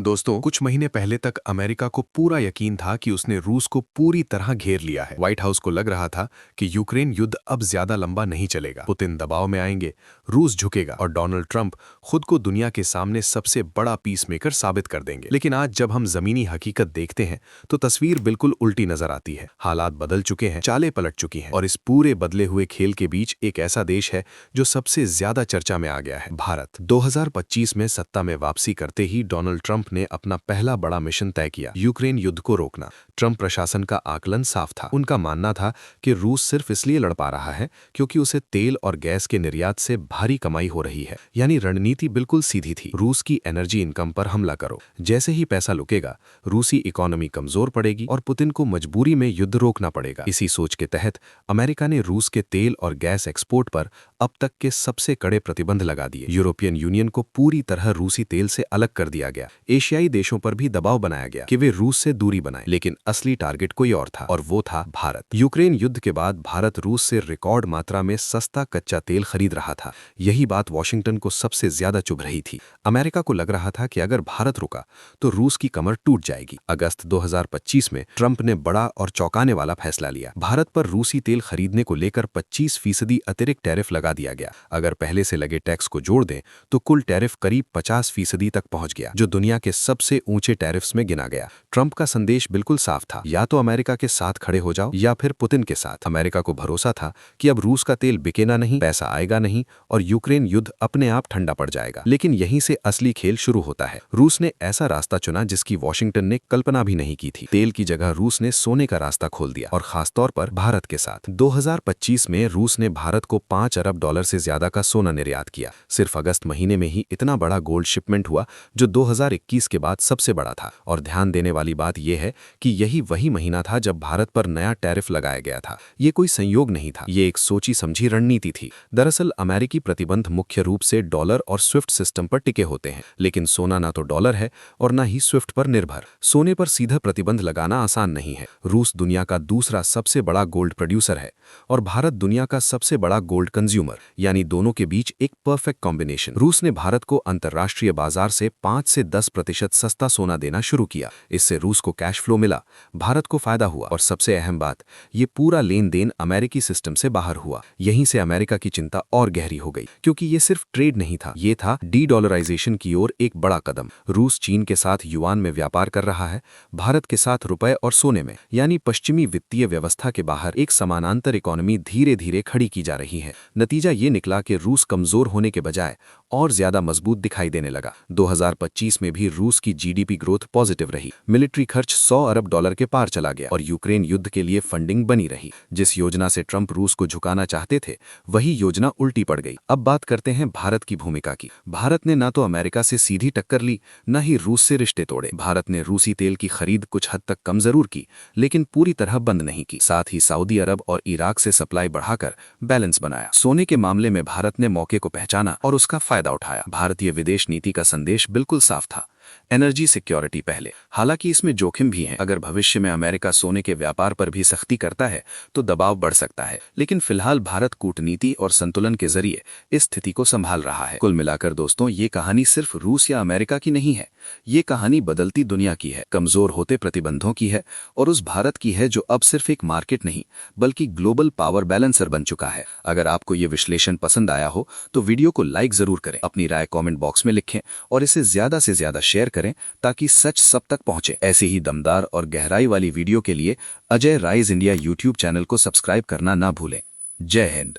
दोस्तों, कुछ महीने पहले तक अमेरिका को पूरा यकीन था कि उसने रूस को पूरी तरह घेर लिया है। व्हाइट हाउस को लग रहा था कि यूक्रेन युद्ध अब ज्यादा लंबा नहीं चलेगा। पुतिन दबाव में आएंगे, रूस झुकेगा और डोनाल्ड ट्रंप खुद को दुनिया के सामने सबसे बड़ा पीसमेकर साबित कर देंगे। लेकिन आज जब हम जमीनी हकीकत देखते हैं तो तस्वीर बिल्कुल उल्टी नजर आती है। हालात बदल चुके हैं, चालें पलट चुकी हैं और इस पूरे बदले हुए खेल के बीच एक ऐसा देश है जो सबसे ज्यादा चर्चा में आ गया है, भारत। 2025 में सत्ता में वापसी करते ही डोनाल्ड ट्रंप ने अपना पहला बड़ा मिशन तय किया, यूक्रेन युद्ध को रोकना। ट्रंप प्रशासन का आकलन साफ था। उनका मानना था कि रूस सिर्फ इसलिए लड़ पा रहा है क्योंकि उसे तेल और गैस के निर्यात से भारी कमाई हो रही है। यानी रणनीति बिल्कुल सीधी थी, रूस की एनर्जी इनकम पर हमला करो। जैसे ही पैसा लुकेगा, रूसी इकोनॉमी कमजोर पड़ेगी और पुतिन को मजबूरी में युद्ध रोकना पड़ेगा। इसी सोच के तहत अमेरिका ने रूस के तेल और गैस एक्सपोर्ट पर अब तक के सबसे कड़े प्रतिबंध लगा दिए। यूरोपियन यूनियन को पूरी तरह रूसी तेल से अलग कर दिया गया। एशियाई देशों पर भी दबाव बनाया गया कि वे रूस से दूरी बनाएं। लेकिन असली टारगेट कोई और था और वो था भारत। यूक्रेन युद्ध के बाद भारत रूस से रिकॉर्ड मात्रा में सस्ता कच्चा तेल खरीद रहा था। यही बात वॉशिंगटन को सबसे ज्यादा चुभ रही थी। अमेरिका को लग रहा था कि अगर भारत रुका तो रूस की कमर टूट जाएगी। अगस्त 2025 में ट्रंप ने बड़ा और चौंकाने वाला फैसला लिया। भारत पर रूसी तेल खरीदने को लेकर 25% अतिरिक्त टैरिफ लगा दिया गया। अगर पहले से लगे टैक्स को जोड़ दें तो कुल टैरिफ करीब 50% तक पहुंच गया, जो दुनिया के सबसे ऊंचे टैरिफ्स में गिना गया। ट्रंप का संदेश बिल्कुल साफ था, या तो अमेरिका के साथ खड़े हो जाओ या फिर पुतिन के साथ। अमेरिका को भरोसा था कि अब रूस का तेल बिकेना नहीं, पैसा आएगा नहीं और यूक्रेन युद्ध अपने आप ठंडा पड़ जाएगा। लेकिन यहीं से असली खेल शुरू होता है। रूस ने ऐसा रास्ता चुना जिसकी वॉशिंगटन ने कल्पना भी नहीं की थी। तेल की जगह रूस ने सोने का रास्ता खोल दिया, और खासतौर पर भारत के साथ। 2025 में रूस ने भारत को $5 अरब से ज्यादा का सोना निर्यात किया। सिर्फ अगस्त महीने में ही इतना बड़ा गोल्ड शिपमेंट हुआ, जो 2021 के बाद सबसे बड़ा था। और ध्यान देने वाली बात यह है कि यही वही महीना था जब भारत पर नया टैरिफ लगाया गया था। ये कोई संयोग नहीं था, ये एक सोची समझी रणनीति थी। दरअसल अमेरिकी प्रतिबंध मुख्य रूप से डॉलर और स्विफ्ट सिस्टम पर टिके होते हैं, लेकिन सोना ना तो डॉलर है और ना ही स्विफ्ट पर निर्भर। सोने पर सीधा प्रतिबंध लगाना आसान नहीं है। रूस दुनिया का दूसरा सबसे बड़ा गोल्ड प्रोड्यूसर है और भारत दुनिया का सबसे बड़ा गोल्ड कंज्यूमर, यानी दोनों के बीच एक परफेक्ट कॉम्बिनेशन। रूस ने भारत को अंतर्राष्ट्रीय बाजार से 5 से 10% सस्ता सोना देना शुरू किया। इससे रूस को कैश फ्लो मिला, भारत को फायदा हुआ और सबसे अहम बात, ये पूरा लेन देन अमेरिकी सिस्टम से बाहर हुआ। यहीं से अमेरिका की चिंता और गहरी हो गई, क्योंकि ये सिर्फ ट्रेड नहीं था, ये था डी डॉलराइजेशन की ओर एक बड़ा कदम। रूस चीन के साथ युआन में व्यापार कर रहा है, भारत के साथ रुपए और सोने में, यानी पश्चिमी वित्तीय व्यवस्था के बाहर एक समानांतर इकोनॉमी धीरे धीरे खड़ी की जा रही है। नतीजा ये निकला कि रूस कमजोर होने के बजाय और ज्यादा मजबूत दिखाई देने लगा। 2025 में भी रूस की जीडीपी ग्रोथ पॉजिटिव रही, मिलिट्री खर्च $100 अरब के पार चला गया और यूक्रेन युद्ध के लिए फंडिंग बनी रही। जिस योजना से ट्रंप रूस को झुकाना चाहते थे, वही योजना उल्टी पड़ गई। अब बात करते हैं भारत की भूमिका की। भारत ने ना तो अमेरिका से सीधी टक्कर ली, न ही रूस से रिश्ते तोड़े। भारत ने रूसी तेल की खरीद कुछ हद तक कम जरूर की, लेकिन पूरी तरह बंद नहीं की। साथ ही सऊदी अरब और इराक से सप्लाई बढ़ाकर बैलेंस बनाया। सोने के मामले में भारत ने मौके को पहचाना और उसका फायदा उठाया। भारतीय विदेश नीति का संदेश बिल्कुल साफ था, एनर्जी सिक्योरिटी पहले। हालांकि इसमें जोखिम भी है। अगर भविष्य में अमेरिका सोने के व्यापार पर भी सख्ती करता है तो दबाव बढ़ सकता है, लेकिन फिलहाल भारत कूटनीति और संतुलन के जरिए इस स्थिति को संभाल रहा है। कुल मिलाकर दोस्तों, ये कहानी सिर्फ रूस या अमेरिका की नहीं है, ये कहानी बदलती दुनिया की है, कमजोर होते प्रतिबंधों की है और उस भारत की है जो अब सिर्फ एक मार्केट नहीं बल्कि ग्लोबल पावर बैलेंसर बन चुका है। अगर आपको ये विश्लेषण पसंद आया हो तो वीडियो को लाइक जरूर करें, अपनी राय कमेंट बॉक्स में लिखें और इसे ज्यादा से ज्यादा शेयर करें ताकि सच सब तक पहुंचे। ऐसे ही दमदार और गहराई वाली वीडियो के लिए Ajay rise India YouTube channel को सब्सक्राइब करना ना भूलें। जय हिंद।